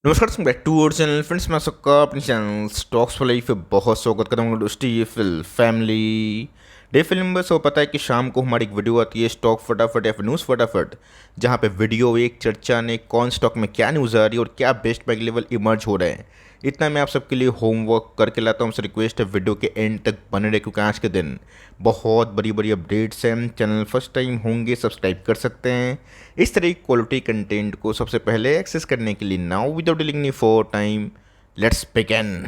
नमस्कार back to our channel friends. मैं सबका अपने चैनल स्टॉक्स फॉर लाइफ पे बहुत स्वागत करता हूँ दोस्ती। ये फिल फैमिली डे फिल्म बस वो पता है कि शाम को हमारी एक वीडियो आती है स्टॉक फटाफट या फिर न्यूज़ फटाफट, जहाँ पे वीडियो एक चर्चा ने कौन स्टॉक में क्या न्यूज़ आ रही है और क्या बेस्ट बाइक लेवल इमर्ज हो रहे हैं। इतना मैं आप सबके लिए होमवर्क करके लाता हूँ। रिक्वेस्ट है वीडियो के एंड तक बने रहे, क्योंकि आज के दिन बहुत बड़ी बड़ी अपडेट्स हैं। चैनल फर्स्ट टाइम होंगे सब्सक्राइब कर सकते हैं इस तरह की क्वालिटी कंटेंट को सबसे पहले एक्सेस करने के लिए। Now without dealing any for time, let's begin.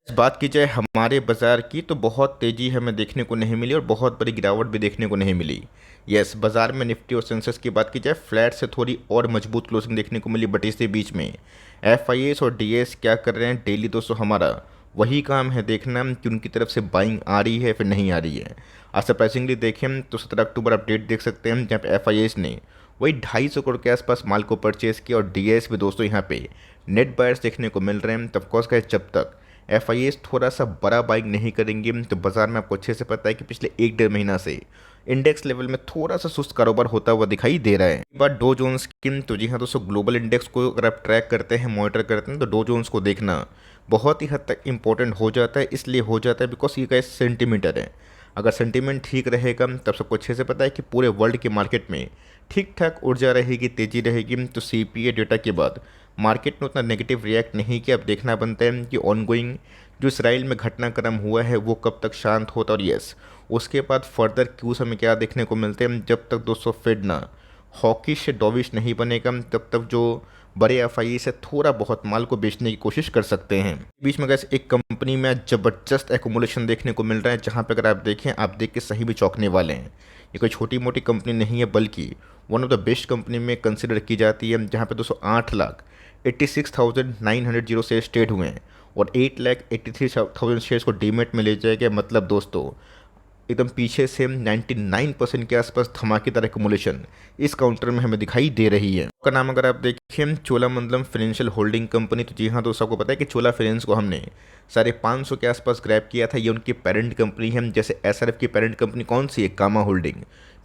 बात की जाए हमारे बाज़ार की तो बहुत तेज़ी हमें देखने को नहीं मिली और बहुत बड़ी गिरावट भी देखने को नहीं मिली। यस, बाज़ार में निफ्टी और सेंसेक्स की बात की जाए फ्लैट से थोड़ी और मजबूत क्लोजिंग देखने को मिली, बट इसके बीच में एफआईएस और डीएस क्या कर रहे हैं डेली। दोस्तों हमारा वही काम है देखना कि उनकी तरफ से बाइंग आ रही है फिर नहीं आ रही है। आज सरप्राइजिंगली देखें तो 17 अक्टूबर अपडेट देख सकते हैं, जहाँ पे एफआईएस ने वही 250 करोड़ के आसपास माल को परचेज़ किया और डीएस भी दोस्तों यहाँ पे नेट बायर्स देखने को मिल रहे हैं। तब कोर्स का जब तक एफआईएस थोड़ा सा बड़ा बाइंग नहीं करेंगे तो बाजार में आपको अच्छे से पता है कि पिछले एक डेढ़ महीना से इंडेक्स लेवल में थोड़ा सा सुस्त कारोबार होता हुआ दिखाई दे रहा है। बात डो जोन्स की, तो जी हाँ दोस्तों, ग्लोबल इंडेक्स को अगर आप ट्रैक करते हैं मॉनिटर करते हैं तो डो जोन्स को देखना बहुत ही हद तक इंपॉर्टेंट हो जाता है। इसलिए हो जाता है बिकॉज ये का सेंटीमीटर है। अगर सेंटीमेंट ठीक रहेगा तब सबको अच्छे से पता है कि पूरे वर्ल्ड के मार्केट में ठीक ठाक ऊर्जा रहेगी, तेज़ी रहेगी। तो सीपीए डेटा के बाद मार्केट ने उतना नेगेटिव रिएक्ट नहीं किया। अब देखना बनता है कि ऑनगोइंग जो इसराइल में घटनाक्रम हुआ है वो कब तक शांत होता और यस उसके बाद फर्दर क्यूज हमें क्या देखने को मिलते हैं। जब तक दोस्तों फेड ना हॉकिश डॉविश नहीं बनेगा तब तक जो बड़े एफआई से थोड़ा बहुत माल को बेचने की कोशिश कर सकते हैं। बीच में गैस एक कंपनी में ज़बरदस्त एकोमुलेशन देखने को मिल रहा है, जहाँ पे अगर आप देखें आप देख के सही भी चौंकने वाले हैं। ये कोई छोटी मोटी कंपनी नहीं है बल्कि one of the best company में कंसिडर की जाती है, जहाँ पे 208,86,900 शेयर्स ट्रेड हुए हैं और 8,83,000 शेयर्स को डीमेट में ले जाया गया। मतलब दोस्तों एकदम पीछे से 99% के आसपास धमाकेदार एक्यूमुलेशन इस काउंटर में हमें दिखाई दे रही है। उसका नाम अगर आप देखें चोलामंडलम फाइनेंशियल होल्डिंग कंपनी, तो जी हाँ दोस्तों, आपको पता है कि चोला फाइनेंस को हमने 550 के आसपास ग्रैब किया था। ये उनकी पेरेंट कंपनी है। जैसे एसआरएफ की पेरेंट कंपनी कौन सी है, कामा होल्डिंग।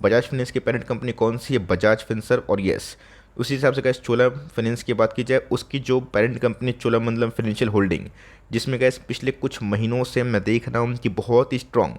बजाज फाइनेंस की पेरेंट कंपनी कौन सी है, बजाज फिनसर्व। और यस उसी हिसाब से गैस चोला फाइनेंस की बात की जाए उसकी जो parent company Cholamandalam financial holding, जिसमें गैस पिछले कुछ महीनों से मैं देख रहा हूँ कि बहुत ही स्ट्रॉन्ग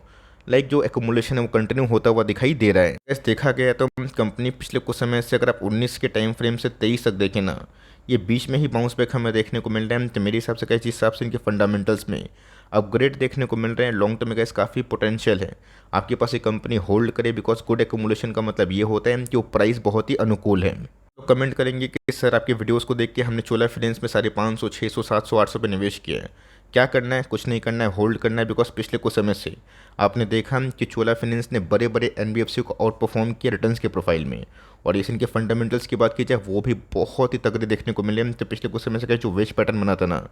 जो एकोमुलेशन है वो कंटिन्यू होता हुआ दिखाई दे रहा है। ऐसे देखा गया तो कंपनी पिछले कुछ समय से अगर आप 19 के टाइम फ्रेम से 23 तक देखें ना, ये बीच में ही बाउंस बैक हमें देखने को मिल रहा है। तो मेरे हिसाब से जिस हिसाब से इनके फंडामेंटल्स में अपग्रेड देखने को मिल रहे हैं, लॉन्ग टर्म में गैस काफ़ी पोटेंशियल है आपके पास ये कंपनी होल्ड करे। बिकॉज गुड एकोमुलेशन का मतलब ये होता है कि वो प्राइस बहुत ही अनुकूल है। तो कमेंट करेंगे कि सर आपके वीडियोस को देख के हमने चोला फाइनेंस में 550, 600, 700, 800 पे निवेश किया है। क्या करना है, कुछ नहीं करना है, होल्ड करना है। बिकॉज पिछले कुछ समय से आपने देखा कि चोला फाइनेंस ने बड़े बड़े एनबीएफसी को आउट परफॉर्म किया रिटर्न्स के प्रोफाइल में। और इस इनके फंडामेंटल्स की बात की जाए वो भी बहुत ही तगड़े देखने को मिले। तो पिछले कुछ समय से क्या जो वेज पैटर्न बना था ना,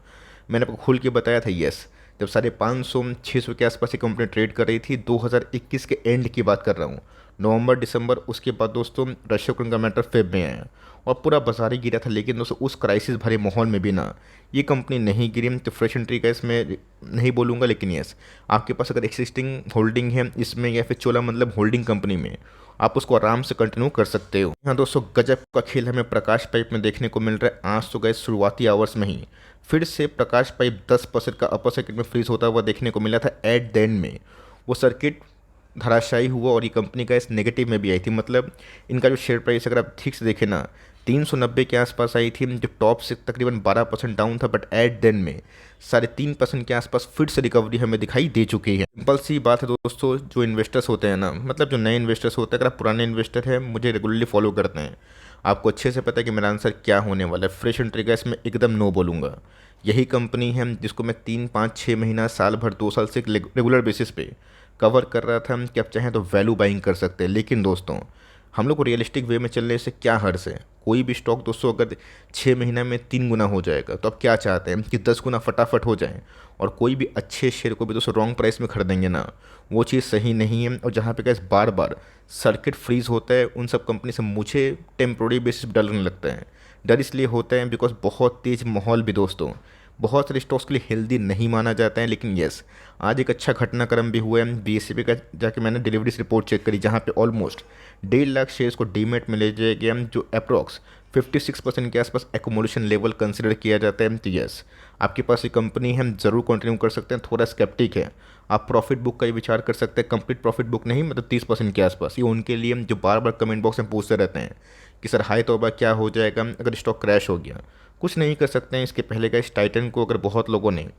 मैंने आपको खुल के बताया था। यस, जब 550, 600 के आसपास ये कंपनी ट्रेड कर रही थी, 2021 के एंड की बात कर रहा हूँ, नवंबर दिसंबर। उसके बाद दोस्तों रशिया यूक्रेन का मैटर फेब में आया और पूरा बाजार ही गिरा था। लेकिन दोस्तों उस क्राइसिस भरे माहौल में भी ना ये कंपनी नहीं गिरी। तो फ्रेश एंट्री का इसमें नहीं बोलूँगा, लेकिन यस आपके पास अगर एक्सिस्टिंग होल्डिंग है इसमें या फिर चोला मतलब होल्डिंग कंपनी में, आप उसको आराम से कंटिन्यू कर सकते हो। हाँ दोस्तों, गजब का खेल हमें प्रकाश पाइप में देखने को मिल रहा है। आज तो गए शुरुआती आवर्स में ही फिर से प्रकाश पाइप 10% का अपर सर्किट में फ्रीज होता हुआ देखने को मिला था। एट द एंड में वो सर्किट धराशायी हुआ और ये कंपनी का इस नेगेटिव में भी आई थी। मतलब इनका जो शेयर प्राइस अगर आप ठीक से देखें ना 390 के आसपास आई थी, जो टॉप से तकरीबन 12% डाउन था। बट एट देन में 3.5% के आसपास फिर से रिकवरी हमें दिखाई दे चुकी है। सिंपल सी बात है दोस्तों, जो इन्वेस्टर्स होते हैं ना, मतलब जो नए इन्वेस्टर्स होते हैं, अगर आप पुराने इन्वेस्टर हैं मुझे रेगुलरली फॉलो करते हैं, आपको अच्छे से पता है कि मेरा आंसर क्या होने वाला है। फ्रेश एंट्री का इसमें एकदम नो बोलूँगा। यही कंपनी है जिसको मैं 3, 5, 6 महीना, साल भर, 2 साल से रेगुलर बेसिस पे कवर कर रहा था कि आप चाहें तो वैल्यू बाइंग कर सकते हैं। लेकिन दोस्तों हम लोग को रियलिस्टिक वे में चलने से क्या हर्ज है। कोई भी स्टॉक दोस्तों अगर 6 महीना में 3 गुना हो जाएगा तो आप क्या चाहते हैं कि 10 गुना फटाफट हो जाए। और कोई भी अच्छे शेयर को भी दोस्तों रॉन्ग प्राइस में खरीदेंगे ना, वो चीज़ सही नहीं है। और जहाँ पे कैसे बार बार सर्किट फ्रीज होता है उन सब कंपनी से मुझे टेम्प्रोरी बेसिस पर डर लगने लगता है। डर इसलिए होता है बिकॉज बहुत तेज़ माहौल भी दोस्तों बहुत सारे स्टॉक्स के लिए हेल्दी नहीं माना जाता है। लेकिन यस आज एक अच्छा घटनाक्रम भी हुआ है। बीएससीपी का जाके मैंने डिलीवरीज रिपोर्ट चेक करी, जहाँ पे ऑलमोस्ट 1.5 लाख शेयर्स को डीमेट में ले जाया गया, जो अप्रॉक्स 56% के आसपास एकोमोडेशन लेवल कंसिडर किया जाता है। तो यस, आपके पास ये कंपनी है, हम ज़रूर कंटिन्यू कर सकते हैं। थोड़ा स्केप्टिक है, आप प्रॉफिट बुक का ही विचार कर सकते हैं। कंप्लीट प्रॉफिट बुक नहीं, मतलब 30% के आसपास। ये उनके लिए जो बार बार कमेंट बॉक्स में पूछते रहते हैं कि सर हाई तौबा क्या हो जाएगा अगर स्टॉक क्रैश हो गया। कुछ नहीं कर सकते हैं। इसके पहले का इस टाइटन को अगर बहुत लोगों ने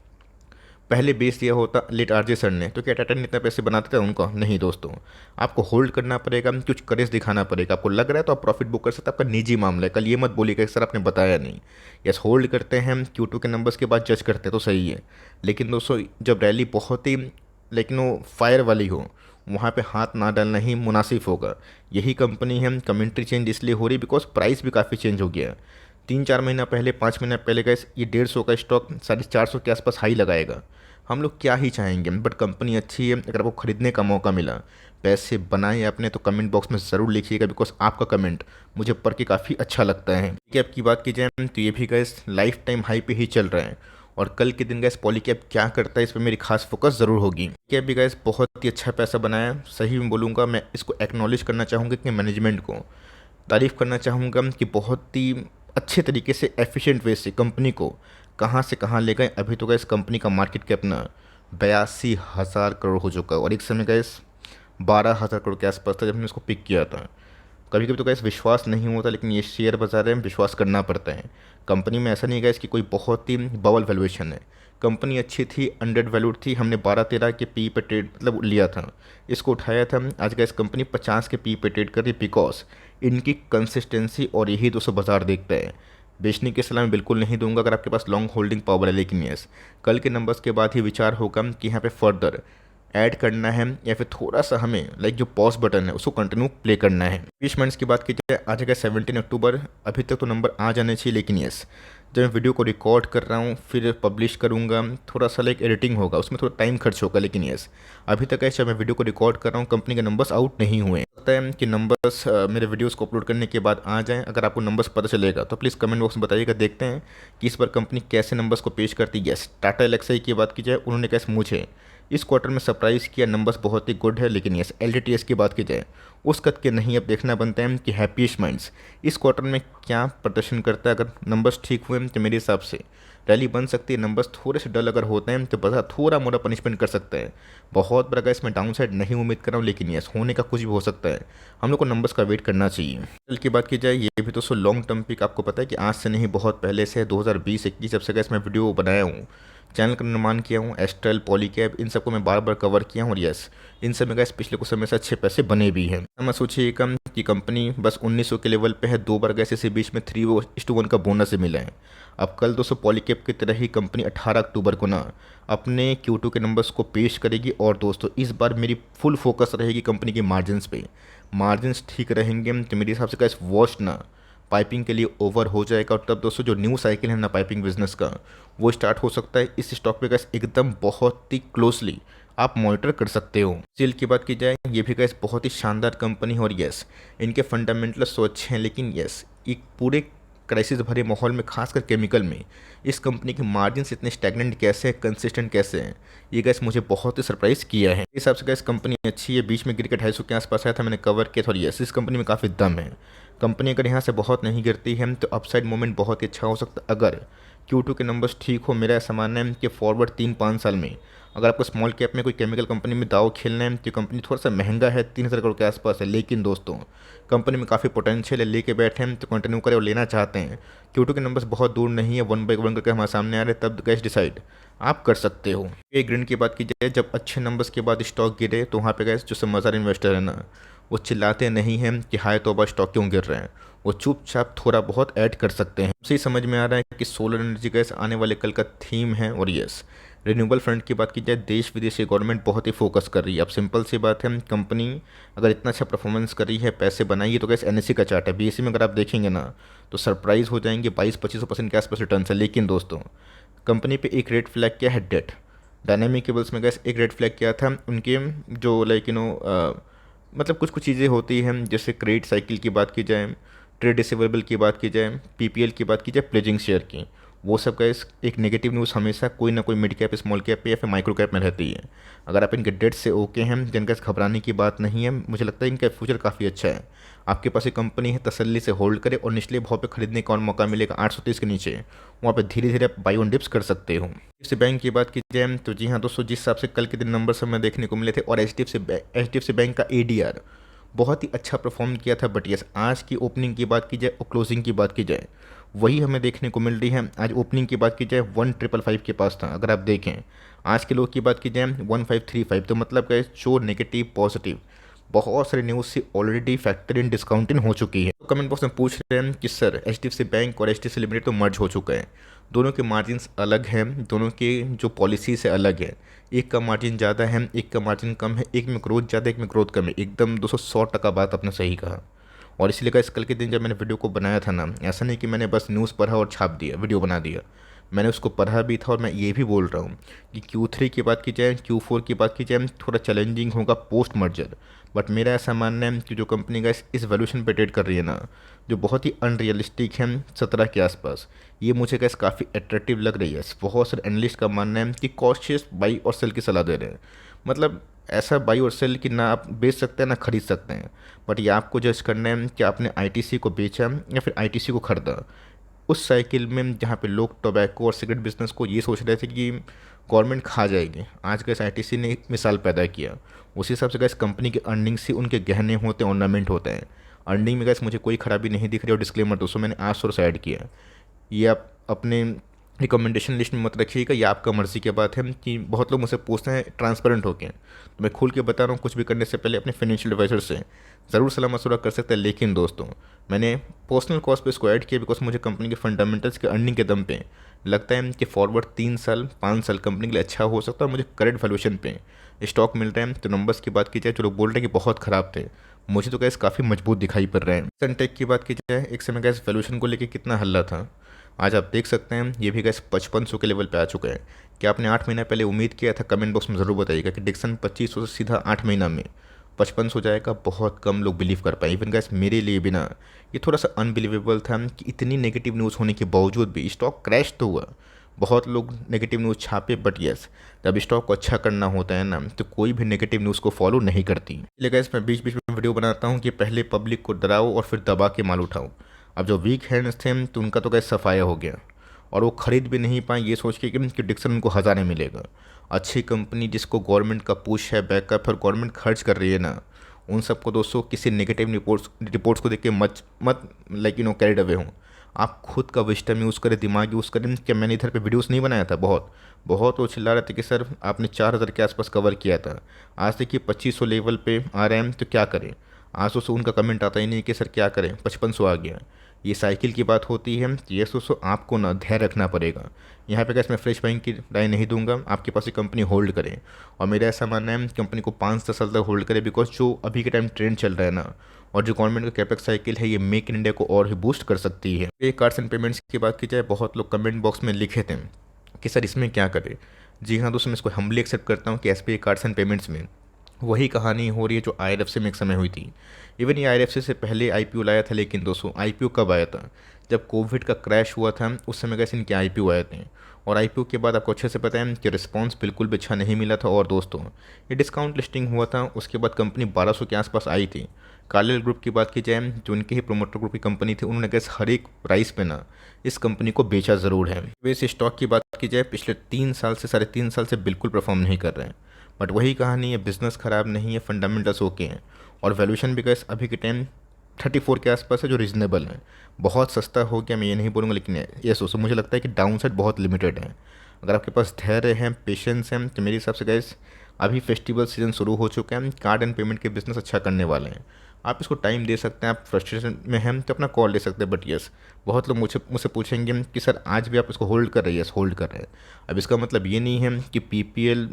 पहले बेच दिया होता लेट आरजे सर ने, तो क्या टाटा ने इतना पैसे बनाते थे उनको? नहीं दोस्तों, आपको होल्ड करना पड़ेगा, कुछ करेज दिखाना पड़ेगा। आपको लग रहा है तो आप प्रॉफिट बुक कर सकते हैं, आपका निजी मामला है। कल ये मत बोलिएगा कि सर आपने बताया नहीं। यस, होल्ड करते हैं हम, Q2 के नंबर्स के बाद जज करते हैं तो सही है। लेकिन दोस्तों, जब रैली बहुत ही लेकिन वो फायर वाली हो, वहाँ पे हाथ ना डालना ही मुनासिब होगा। यही कंपनी है, कमेंट्री चेंज इसलिए हो रही बिकॉज प्राइस भी काफ़ी चेंज हो गया है। 3-4 महीना पहले, 5 महीना पहले का ये 150 का स्टॉक 450 के आसपास हाई लगाएगा। हम लोग क्या ही चाहेंगे, बट कंपनी अच्छी है। अगर आपको खरीदने का मौका मिला, पैसे बनाए आपने, तो कमेंट बॉक्स में ज़रूर लिखिएगा बिकॉज आपका कमेंट मुझे पढ़ के काफ़ी अच्छा लगता है। कैप की बात की जाए तो ये भी गैस लाइफ टाइम हाई पे ही चल रहा है। और कल के दिन गैस पॉलीकैब क्या करता है इस पर मेरी खास फोकस ज़रूर होगी। कैब भी गैस बहुत ही अच्छा पैसा बनाया, सही में बोलूँगा। मैं इसको एक्नॉलेज करना चाहूँगा कि मैनेजमेंट को तारीफ़ करना चाहूँगा कि बहुत ही अच्छे तरीके से एफिशिएंट वे से कंपनी को कहाँ से कहाँ ले गए। अभी तो गैस कंपनी का मार्केट कैप ना 82,000 करोड़ हो चुका है, और एक समय गैस 12,000 करोड़ के आसपास था जब हमने इसको पिक किया था। कभी कभी तो गैस विश्वास नहीं होता, लेकिन ये शेयर बाजार है, विश्वास करना पड़ता है। कंपनी में ऐसा नहीं गैस कि कोई बहुत ही बबल वैल्यूएशन है। कंपनी अच्छी थी, अंडर वैल्यूड थी। हमने 12-13 के पी पे ट्रेड मतलब लिया था, इसको उठाया था। आज गैस कंपनी 50 के पी पे ट्रेड कर रही बिकॉज इनकी कंसिस्टेंसी, और यही दोस्तों बाजार देखता है। बेचने की सलाह मैं बिल्कुल नहीं दूंगा अगर आपके पास लॉन्ग होल्डिंग पावर है, लेकिन यस, कल के नंबर्स के बाद ही विचार होगा कि यहाँ पे फर्दर ऐड करना है या फिर थोड़ा सा हमें जो पॉज बटन है उसको कंटिन्यू प्ले करना है। इन्वेस्टमेंट्स की बात की जाए, आज है 17 अक्टूबर। अभी तक तो नंबर आ जाने चाहिए, लेकिन यस, जब मैं वीडियो को रिकॉर्ड कर रहा हूँ फिर पब्लिश करूँगा, थोड़ा सा एडिटिंग होगा, उसमें थोड़ा टाइम खर्च होगा। लेकिन यस, अभी तक ऐसे मैं वीडियो को रिकॉर्ड कर रहा हूँ, कंपनी के नंबर्स आउट नहीं हुए। लगता है कि नंबर्स मेरे वीडियोस को अपलोड करने के बाद आ जाएं। अगर आपको नंबर्स पता चलेगा तो प्लीज़ कमेंट बॉक्स में बताइएगा। देखते हैं कि इस बार कंपनी कैसे नंबर्स को पेश करती है। यस, टाटा एल्क्साई की बात की जाए, उन्होंने कैसे मुझे इस क्वार्टर में सरप्राइज़ किया, नंबर्स बहुत ही गुड है। लेकिन यस, LTTS की बात की जाए, उस कद के नहीं। अब देखना बनता है कि हैप्पीएस्ट माइंड्स इस क्वार्टर में क्या प्रदर्शन करता है। अगर नंबर्स ठीक हुए तो मेरे हिसाब से रैली बन सकती है। नंबर्स थोड़े से डल अगर होते हैं तो बाजार थोड़ा मोड़ा पनिशमेंट कर सकता है। बहुत बड़ा इसमें डाउन साइड नहीं उम्मीद कर रहा हूँ, लेकिन यस, होने का कुछ भी हो सकता है। हम लोग को नंबर्स का वेट करना चाहिए। कल की बात की जाए, ये भी तो लॉन्ग टर्म पिक आपको पता है कि आज से नहीं, बहुत पहले से 2020-21 जब से गैस मैं वीडियो बनाया हूँ, चैनल का निर्माण किया हूँ, एस्ट्रल, पॉलीकैब, इन सबको मैं बार बार कवर किया हूँ। और यस, इन सब में गैस पिछले कुछ समय से अच्छे पैसे बने भी हैं। मैं सोचिए कम कि कंपनी बस 1900 के लेवल पे है, 2 बार गैस इसी बीच में 3:1 का बोनस से मिला है। अब कल दोस्तों पॉलीकैब की तरह ही कंपनी 18 अक्टूबर को ना अपने Q2 के नंबर्स को पेश करेगी। और दोस्तों इस बार मेरी फुल फोकस रहेगी कंपनी की मार्जिन्स पे। मार्जिन्स ठीक रहेंगे तो मेरे हिसाब से गैस वॉश ना पाइपिंग के लिए ओवर हो जाएगा, और तब दोस्तों जो न्यू साइकिल है ना पाइपिंग बिजनेस का, वो स्टार्ट हो सकता है। इस स्टॉक पे गैस एकदम बहुत ही क्लोजली आप मॉनिटर कर सकते हो। स्टील की बात की जाए, ये भी गैस बहुत ही शानदार कंपनी है, और यस, इनके फंडामेंटल्स तो अच्छे हैं। लेकिन यस, एक पूरे क्राइसिस भरे माहौल में, खासकर केमिकल में, इस कंपनी के मार्जिन्स इतने स्टैगनेंट कैसे हैं, कंसिस्टेंट कैसे हैं, ये गैस मुझे बहुत ही सरप्राइज किया है। इस हिसाब से गैस कंपनी अच्छी है। बीच में गिर के 250 के आसपास आया था, मैंने कवर किया था। और यस, इस कंपनी में काफ़ी दम है। कंपनी अगर यहाँ से बहुत नहीं गिरती है तो अपसाइड मोमेंट बहुत ही अच्छा हो सकता है। अगर Q2 के नंबर्स ठीक हो, मेरा ऐसा मानना है कि फॉरवर्ड 3-5 साल में अगर आपको स्मॉल कैप में कोई केमिकल कंपनी में दाव खेलना है तो कंपनी थोड़ा सा महंगा है, 3,000 करोड़ के आसपास है। लेकिन दोस्तों कंपनी में काफ़ी पोटेंशियल है, लेके बैठे हैं तो कंटिन्यू करें और लेना चाहते हैं। Q2 के नंबर्स बहुत दूर नहीं है, 1 बाई 1 करके हमारे सामने आ रहे हैं, तब गैस डिसाइड आप कर सकते हो। एक ग्रीन की बात की जाए, जब अच्छे नंबर्स के बाद स्टॉक गिरे तो वहाँ पे गैस जो समझदार इन्वेस्टर है ना, वो चिल्लाते नहीं हैं कि हाय तौबा स्टॉक क्यों गिर रहे हैं, वो चुपचाप थोड़ा बहुत ऐड कर सकते हैं। उसे समझ में आ रहा है कि सोलर एनर्जी गैस आने वाले कल का थीम है। और यस, रिन्यूएबल फ्रंट की बात की जाए, देश विदेशी गवर्नमेंट बहुत ही फोकस कर रही है। अब सिंपल सी बात है, कंपनी अगर इतना अच्छा परफॉर्मेंस कर रही है, पैसे बनाई है, तो गैस NSE का चार्ट है, BSE में अगर आप देखेंगे ना तो सरप्राइज हो जाएंगे। 22-25% के आसपास रिटर्न है। लेकिन दोस्तों कंपनी पे एक रेड फ्लैग क्या है, डेट। डायनामिक केबल्स में गैस एक रेड फ्लैग क्या था, उनके जो मतलब कुछ कुछ चीज़ें होती हैं, जैसे क्रेडिट साइकिल की बात की जाए, ट्रेड रिसीवेबल की बात की जाए, PPL की बात की जाए, प्लेजिंग शेयर की, वो सब गैस एक नेगेटिव न्यूज़ हमेशा कोई ना कोई मिड कैप, स्मॉल कैप पे या फिर माइक्रो कैप में रहती है। अगर आप इनके डेट से ओके हैं, जिनका घबराने की बात नहीं है, मुझे लगता है इनका फ्यूचर काफ़ी अच्छा है। आपके पास एक कंपनी है, तसल्ली से होल्ड करे और निचले भाव पे खरीदने का और मौका मिलेगा 830 के नीचे, वहाँ पे धीरे धीरे आप बाई ऑन डिप्स कर सकते हो। एच बैंक की बात की जाए तो जी हाँ दोस्तों, जिस हिसाब से कल के दिन नंबर हमें देखने को मिले थे और H D F C bank का ADR बहुत ही अच्छा परफॉर्म किया था। बट यस, आज की ओपनिंग की बात की जाए और क्लोजिंग की बात की जाए, वही हमें देखने को मिल रही है। आज ओपनिंग की बात की जाए 1555 के पास था। अगर आप देखें आज के लोग की बात की जाए 1535, तो मतलब क्या है, जो नेगेटिव पॉजिटिव बहुत सारी न्यूज़ से ऑलरेडी फैक्टर इन डिस्काउंटिंग हो चुकी है। कमेंट बॉक्स में पूछ रहे हैं कि सर एच बैंक और एच लिमिटेड तो मर्ज हो चुका है, दोनों के मार्जिन्स अलग हैं, दोनों के जो पॉलिसी से अलग है, एक का मार्जिन ज़्यादा है, एक का मार्जिन कम है, एक में ग्रोथ ज़्यादा, एक में ग्रोथ कम है। एकदम 200% बात आपने सही कहा। और इसलिए का कल के दिन जब मैंने वीडियो को बनाया था ना, ऐसा नहीं कि मैंने बस न्यूज़ पढ़ा और छाप दिया, वीडियो बना दिया। मैंने उसको पढ़ा भी था और मैं ये भी बोल रहा हूँ कि Q3 की बात की जाए, Q4 की बात की जाए, थोड़ा चैलेंजिंग होगा पोस्ट मर्जर। बट मेरा ऐसा मानना है कि जो कंपनी का इस वैल्यूशन पे ट्रेड कर रही है ना, जो बहुत ही अनरियलिस्टिक है 17 के आसपास, ये मुझे गैस काफ़ी अट्रैक्टिव लग रही है। बहुत सारे एनालिस्ट का मानना है कि कॉशियस बाई और सेल की सलाह दे रहे हैं। मतलब ऐसा बाई और सेल कि ना आप बेच सकते हैं ना खरीद सकते हैं। बट ये आपको जज करना है कि आपने आईटीसी को बेचा या फिर आईटीसी को खरीदा। उस साइकिल में जहाँ पे लोग टोबैको और सिगरेट बिजनेस को ये सोच रहे थे कि गवर्नमेंट खा जाएगी, आज गैस आईटीसी ने एक मिसाल पैदा किया। उसी हिसाब से गैस कंपनी के अर्निंग से उनके गहने होते हैं, ऑर्नामेंट होते हैं। अर्निंग में गैस मुझे कोई खराबी नहीं दिख रही। और डिस्क्लेमर दोस्तों, मैंने 800 से ऐड किया। ये आप अपने रिकमेंडेशन लिस्ट में मत रखिएगा, ये आपका मर्ज़ी की बात है। कि बहुत लोग मुझसे पूछते हैं ट्रांसपेरेंट होके, तो मैं खुल के बता रहा हूँ, कुछ भी करने से पहले अपने फाइनेंशियल एडवाइजर से ज़रूर सलाह मशवरा कर सकते हैं। लेकिन दोस्तों, मैंने पर्सनल कॉस्ट पे इसको ऐड किया बिकॉज मुझे कंपनी के फंडामेंटल्स के अर्निंग के दम पे लगता है कि फॉरवर्ड 3 साल 5 साल कंपनी के लिए अच्छा हो सकता है। और मुझे करेंट वैल्यूएशन पे स्टॉक मिल रहे हैं। तो नंबर्स की बात की जाए, जो लोग बोल रहे हैं कि बहुत ख़राब थे, मुझे तो गैस काफ़ी मजबूत दिखाई पड़ रहे हैं। सनटेक की बात की जाए, एक समय गैस वैल्यूएशन को लेकर कितना हल्ला था, आज आप देख सकते हैं ये भी गैस 5500 के लेवल पे आ चुका है। क्या आपने 8 महीना पहले उम्मीद किया था? कमेंट बॉक्स में ज़रूर बताइएगा कि डिक्सन 2500 से सीधा 8 महीना में 5500 जाएगा। बहुत कम लोग बिलीव कर पाए, इवन गैस मेरे लिए भी ना, ये थोड़ा सा अनबिलीवेबल था कि इतनी नेगेटिव न्यूज़ होने के बावजूद भी स्टॉक क्रैश तो हुआ। बहुत लोग नेगेटिव न्यूज़ छापे, बट यस, जब स्टॉक को अच्छा करना होता है ना, तो कोई भी नेगेटिव न्यूज़ को फॉलो नहीं करती। इसलिए गैस मैं बीच बीच में वीडियो बनाता हूँ कि पहले पब्लिक को डराओ और फिर दबा के माल उठाओ। अब जो वीक हैंड्स थे तो उनका तो गैस सफाया हो गया, और वो खरीद भी नहीं पाए ये सोच के कि डिक्सन उनको हज़ार में मिलेगा। अच्छी कंपनी जिसको गवर्नमेंट का पुश है, बैकअप है और गवर्नमेंट खर्च कर रही है ना, उन सबको दोस्तों किसी नेगेटिव रिपोर्ट्स को देख के मत मत कैरिड अवे हों। आप खुद का विस्टम यूज़ करें, दिमाग यूज़ करें। क्या मैंने इधर पे वीडियोस नहीं बनाया था? बहुत बहुत वो चिल्ला रहे थे कि सर आपने 4000 के आसपास कवर किया था, आज देखिए 2500 लेवल पे आ रहे हैं, तो क्या करें? आज तो उनका कमेंट आता ही नहीं कि सर क्या करें, 5500 आ गया। ये साइकिल की बात होती है। ये दोस्तों आपको ना धैर्य रखना पड़ेगा। यहाँ पे कैसे मैं फ्रेश बाइंग की राय नहीं दूंगा, आपके पास ये कंपनी होल्ड करें। और मेरा ऐसा मानना है कंपनी को 5-10 साल तक होल्ड करें, बिकॉज जो अभी के टाइम ट्रेंड चल रहा है ना, और जो गवर्नमेंट का कैपेक्स साइकिल है, ये मेक इन इंडिया को और ही बूस्ट कर सकती है। पे कार्ड्स एंड पेमेंट्स की बात की जाए, बहुत लोग कमेंट बॉक्स में लिखे थे कि सर इसमें क्या करें। जी हाँ दोस्तों, मैं इसको हम्बली एक्सेप्ट करता हूँ कि SBI कार्ड्स एंड पेमेंट्स में वही कहानी हो रही है जो IRFC में एक समय हुई थी। इवन ये IRFC से पहले IPO लाया था, लेकिन दोस्तों IPO कब आया था? जब कोविड का क्रैश हुआ था, उस समय कैसे इनके IPO आए थे। और IPO के बाद आपको अच्छे से पता है कि रिस्पांस बिल्कुल भी अच्छा नहीं मिला था। और दोस्तों, ये डिस्काउंट लिस्टिंग हुआ था, उसके बाद कंपनी 1200 के आसपास आई थी। कार्लिल ग्रुप की बात की जाए, जो उनके ही प्रोमोटर ग्रुप की कंपनी थी, उन्होंने गैस हर एक प्राइस पे ना इस कंपनी को बेचा ज़रूर है। वैसे स्टॉक की बात की जाए, पिछले 3 साल से 3.5 साल से बिल्कुल परफॉर्म नहीं कर रहे हैं। बट वही कहानी है, बिजनेस ख़राब नहीं है, फंडामेंटल्स ओके हैं। और वैल्यूएशन भी गैस अभी के टाइम 34 के आसपास है, जो रीजनेबल है। बहुत सस्ता हो गया मैं ये नहीं बोलूँगा, लेकिन ये सोचो, मुझे लगता है कि डाउन साइड बहुत लिमिटेड है। अगर आपके पास धैर्य है, पेशेंस है, तो मेरे हिसाब से गैस अभी फेस्टिवल सीजन शुरू हो चुका है, कार्ड एंड पेमेंट के बिजनेस अच्छा करने वाले हैं। आप इसको टाइम दे सकते हैं। आप फ्रस्ट्रेशन में हैं तो अपना कॉल ले सकते हैं। बट यस, बहुत लोग मुझसे मुझसे पूछेंगे कि सर आज भी आप इसको होल्ड कर रहे हैं? यस, होल्ड कर रहे हैं। अब इसका मतलब ये नहीं है कि PPL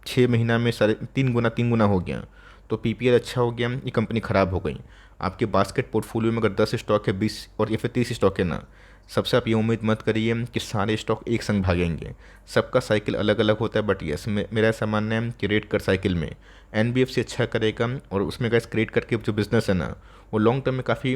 6 महीना में 3 गुना हो गया, तो PPL अच्छा हो गया, ये कंपनी ख़राब हो गई। आपके बास्केट पोर्टफोलियो में अगर 10 स्टॉक है, 20 और या फिर 30 स्टॉक है ना, सबसे आप ये उम्मीद मत करिए कि सारे स्टॉक एक संग भागेंगे। सबका साइकिल अलग अलग होता है। बट यस, मेरा ऐसा मानना है कि रेट कर साइकिल में NBFC अच्छा करेगा, और उसमें गैस क्रिएट करके जो बिज़नेस है ना, वो लॉन्ग टर्म में काफ़ी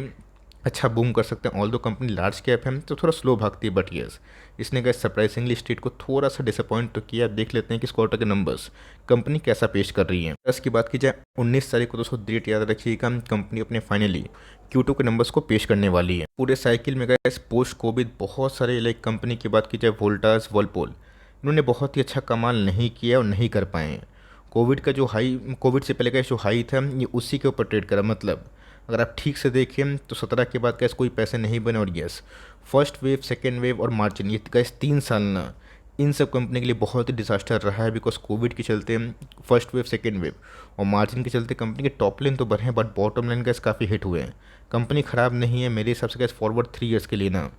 अच्छा बूम कर सकते हैं। ऑल दो कंपनी लार्ज कैप है तो थोड़ा स्लो भागती है, बट यस इसने गाइस सरप्राइजिंगली स्ट्रीट को थोड़ा सा डिसअपॉइंट तो किया। देख लेते हैं कि इस क्वार्टर के नंबर्स कंपनी कैसा पेश कर रही है। प्लस की बात की जाए 19 तारीख को, दोस्तों डेट याद रखिएगा, कंपनी अपने फाइनली Q2 के नंबर्स को पेश करने वाली है। पूरे साइकिल में गाइस पोस्ट कोविड बहुत सारे लाइक कंपनी की बात की जाए वोल्टास वर्लपूल, इन्होंने बहुत ही अच्छा कमाल नहीं किया और नहीं कर पाए हैं। कोविड से पहले का जो हाई था ये उसी के ऊपर ट्रेड करा। मतलब अगर आप ठीक से देखें तो 17 के बाद गैस कोई पैसे नहीं बने, और yes first wave second wave और मार्जिन ये गैस 3 साल ना इन सब कंपनी के लिए बहुत ही डिजास्टर रहा है। बिकॉज कोविड के चलते फर्स्ट वेव सेकेंड वेव और मार्जिन के चलते कंपनी के टॉप लाइन तो बढ़े हैं, बट बॉटम लाइन गैस काफ़ी हिट हुए हैं। कंपनी ख़राब नहीं है मेरे हिसाब से गैस। फॉरवर्ड 3 ईयर्स के लिए ना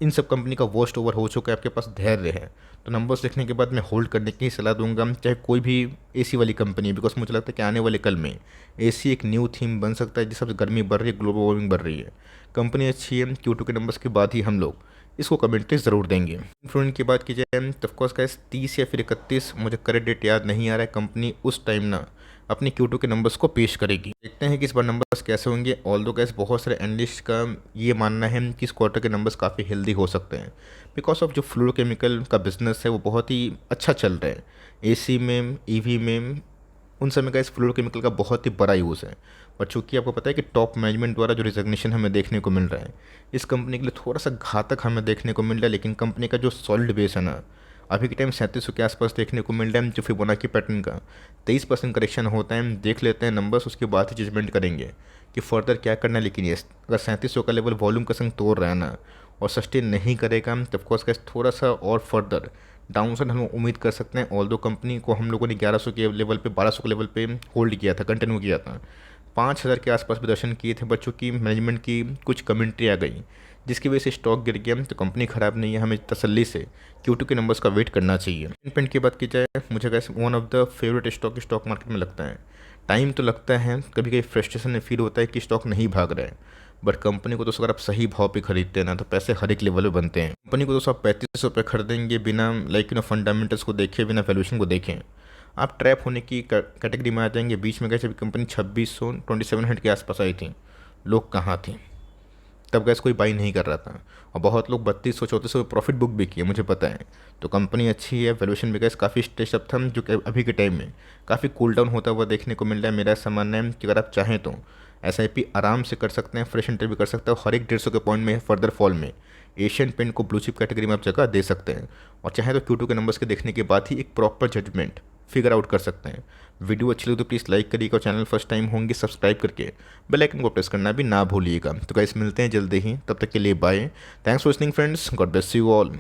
इन सब कंपनी का वर्स्ट ओवर हो चुका है, आपके पास धैर्य है तो नंबर्स देखने के बाद मैं होल्ड करने की सलाह दूंगा, चाहे कोई भी एसी वाली कंपनी है। बिकॉज मुझे लगता है कि आने वाले कल में एसी एक न्यू थीम बन सकता है, जिस सबसे गर्मी बढ़ रही है, ग्लोबल वार्मिंग बढ़ रही है। कंपनी अच्छी है, Q2 के नंबर्स के बाद ही हम लोग इसको कमेंट्री ज़रूर देंगे। इन्फ्लुएंस की बात की जाए तो ऑफकोर्स गैस 30 या फिर 31, मुझे करेक्ट डेट याद नहीं आ रहा है, कंपनी उस टाइम ना अपने Q2 के नंबर्स को पेश करेगी। देखते हैं कि इस बार नंबर्स कैसे होंगे। ऑल दो गैस बहुत सारे एनालिस्ट का ये मानना है कि इस क्वार्टर के नंबर्स काफ़ी हेल्दी हो सकते हैं, बिकॉज ऑफ जो फ्लोरोकेमिकल का बिजनेस है वो बहुत ही अच्छा चल रहा है। एसी में, ईवी में, उन सब में गैस फ्लोरोकेमिकल का बहुत ही बड़ा यूज़ है। बट चूंकि आपको पता है कि टॉप मैनेजमेंट द्वारा जो रिजग्नेशन हमें देखने को मिल रहा है इस कंपनी के लिए थोड़ा सा घातक हमें देखने को मिल रहा है। लेकिन कंपनी का जो सॉलिड बेस है ना अभी के टाइम 3700 के आसपास देखने को मिल रहा है, जो फिबोनाची पैटर्न का 23% करेक्शन होता है। देख लेते हैं नंबर्स, उसके बाद ही जजमेंट करेंगे कि फर्दर क्या करना है। लेकिन ये अगर 3700 का लेवल वॉल्यूम का संग तोड़ रहा है ना और सस्टेन नहीं करेगा तब कोर्स का थोड़ा सा और फर्दर डाउनसाइड हम उम्मीद कर सकते हैं। ऑल दो कंपनी को हम लोगों ने 1100 के लेवल पे, 1200 के लेवल पे होल्ड किया था, कंटिन्यू किया था, 5000 के आसपास प्रदर्शन किए थे। बच्चों की मैनेजमेंट की कुछ कमेंट्री आ गई जिसकी वजह से स्टॉक गिर गया। तो कंपनी ख़राब नहीं है, हमें तसल्ली से Q2 के नंबर्स का वेट करना चाहिए। पेंट की बात की जाए मुझे कैसे one of the favourite stock market में लगता है। टाइम तो लगता है, कभी कभी फ्रस्ट्रेशन में फील होता है कि स्टॉक नहीं भाग रहा है, बट कंपनी को तो अगर आप सही भाव पे खरीदते हैं ना तो पैसे हर एक लेवल पे बनते हैं। कंपनी को तो आप 3500 पे खरीदेंगे बिना लाइक फंडामेंटल्स को देखे, बिना वैल्यूएशन को देखें, आप ट्रैप होने की कैटेगरी में आ जाएंगे। बीच में कैसे कंपनी 2600 के आसपास आई थी, लोग कहाँ थे तब गैस कोई बाई नहीं कर रहा था, और बहुत लोग 3200 प्रॉफिट बुक भी किए, मुझे पता है। तो कंपनी अच्छी है, वैल्यूएशन भी गैस काफ़ी स्टेज अप था, जो कि अभी के टाइम में काफ़ी कूल डाउन होता हुआ देखने को मिल रहा है। मेरा ऐसा मानना है कि अगर आप चाहें तो SIP आराम से कर सकते हैं, फ्रेश एंट्री भी कर सकते हैं, और हर एक 150 के पॉइंट में फर्दर फॉल में एशियन पेंट को ब्लू चिप कैटेगरी में आप जगह दे सकते हैं। और चाहे तो Q2 के नंबर्स के देखने के बाद ही एक प्रॉपर जजमेंट फिगर आउट कर सकते हैं। वीडियो अच्छी लगे तो प्लीज़ लाइक करिएगा, और चैनल फर्स्ट टाइम होंगे सब्सक्राइब करके बेल आइकन को प्रेस करना भी ना भूलिएगा। तो गाइस मिलते हैं जल्दी ही, तब तक के लिए bye. Thanks for listening friends, God bless you all.